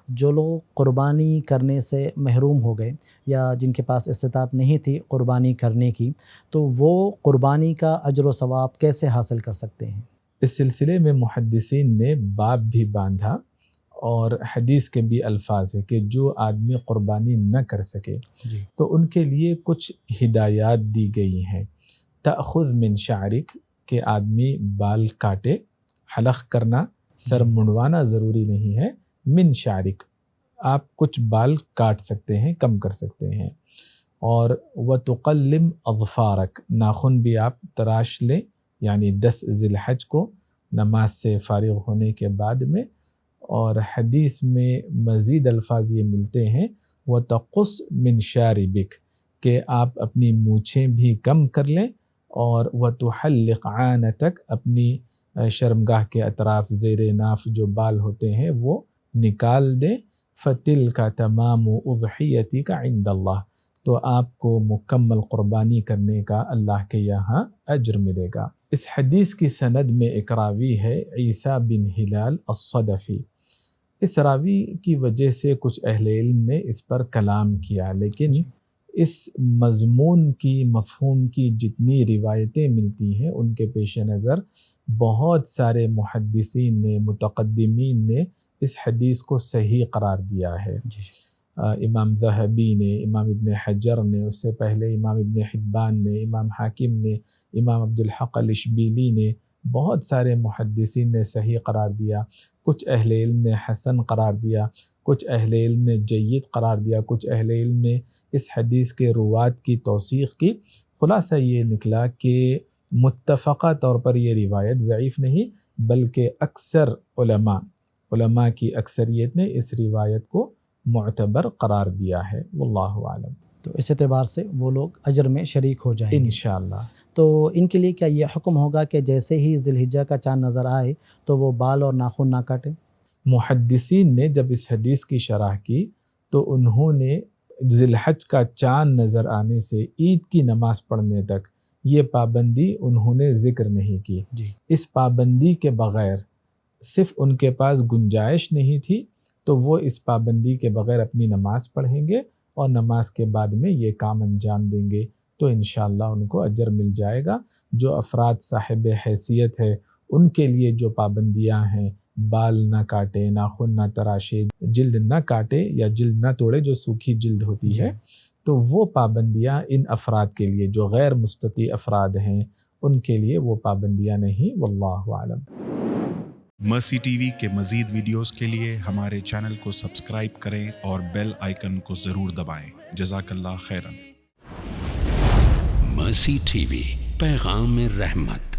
جو لوگ قربانی کرنے سے محروم ہو گئے یا جن کے پاس استطاعت نہیں تھی قربانی کرنے کی، تو وہ قربانی کا اجر و ثواب کیسے حاصل کر سکتے ہیں؟ اس سلسلے میں محدثین نے باب بھی باندھا اور حدیث کے بھی الفاظ ہیں کہ جو آدمی قربانی نہ کر سکے تو ان کے لیے کچھ ہدایات دی گئی ہیں۔ تأخذ من شعرک، کہ آدمی بال کاٹے، حلق کرنا، سر منڈوانا ضروری نہیں ہے، من شعرک آپ کچھ بال کاٹ سکتے ہیں، کم کر سکتے ہیں، اور وتقلم اظفارک ناخن بھی آپ تراش لیں، یعنی 10 ذی الحج کو نماز سے فارغ ہونے کے بعد میں۔ اور حدیث میں مزید الفاظ یہ ملتے ہیں وتقص من شاربک، کہ آپ اپنی مونچھیں بھی کم کر لیں، اور وتحلق عانتک اپنی شرمگاہ کے اطراف زیر ناف جو بال ہوتے ہیں وہ نکال دیں، فتلک تمام اضحیتک عند اللہ، تو آپ کو مکمل قربانی کرنے کا اللہ کے یہاں اجر ملے گا۔ اس حدیث کی سند میں ایک راوی ہے عیسیٰ بن ہلال الصدفی۔ اس راوی کی وجہ سے کچھ اہل علم نے اس پر کلام کیا، لیکن اس مضمون کی مفہوم کی جتنی روایتیں ملتی ہیں ان کے پیش نظر بہت سارے محدثین نے، متقدمین نے اس حدیث کو صحیح قرار دیا ہے۔ امام ذہبی نے، امام ابن حجر نے، اس سے پہلے امام ابن حبان نے، امام حاکم نے، امام عبدالحق الاشبیلی نے، بہت سارے محدثین نے صحیح قرار دیا، کچھ اہل علم نے حسن قرار دیا، کچھ اہل علم نے جید قرار دیا، کچھ اہل علم نے اس حدیث کے روات کی توثیق کی۔ خلاصہ یہ نکلا کہ متفقہ طور پر یہ روایت ضعیف نہیں، بلکہ اکثر علماء کی اکثریت نے اس روایت کو معتبر قرار دیا ہے، واللہ اعلم۔ تو اس اعتبار سے وہ لوگ اجر میں شریک ہو جائیں گے انشاءاللہ۔ تو ان کے لیے کیا یہ حکم ہوگا کہ جیسے ہی ذی الحجہ کا چاند نظر آئے تو وہ بال اور ناخن نہ کاٹیں؟ محدثین نے جب اس حدیث کی شرح کی تو انہوں نے ذی الحج کا چاند نظر آنے سے عید کی نماز پڑھنے تک یہ پابندی انہوں نے ذکر نہیں کی۔ اس پابندی کے بغیر صرف ان کے پاس گنجائش نہیں تھی تو وہ اس پابندی کے بغیر اپنی نماز پڑھیں گے اور نماز کے بعد میں یہ کام انجام دیں گے تو انشاءاللہ ان کو اجر مل جائے گا۔ جو افراد صاحب حیثیت ہے ان کے لیے جو پابندیاں ہیں، بال نہ کاٹے، ناخن نہ تراشے، جلد نہ کاٹے یا جلد نہ توڑے جو سوکھی جلد ہوتی ہے، تو وہ پابندیاں ان افراد کے لیے جو غیر مستطیع افراد ہیں ان کے لیے وہ پابندیاں نہیں، واللہ اعلم۔ مرسی ٹی وی کے مزید ویڈیوز کے لیے ہمارے چینل کو سبسکرائب کریں اور بیل آئیکن کو ضرور دبائیں۔ جزاک اللہ خیرا۔ مرسی ٹی وی، پیغام رحمت۔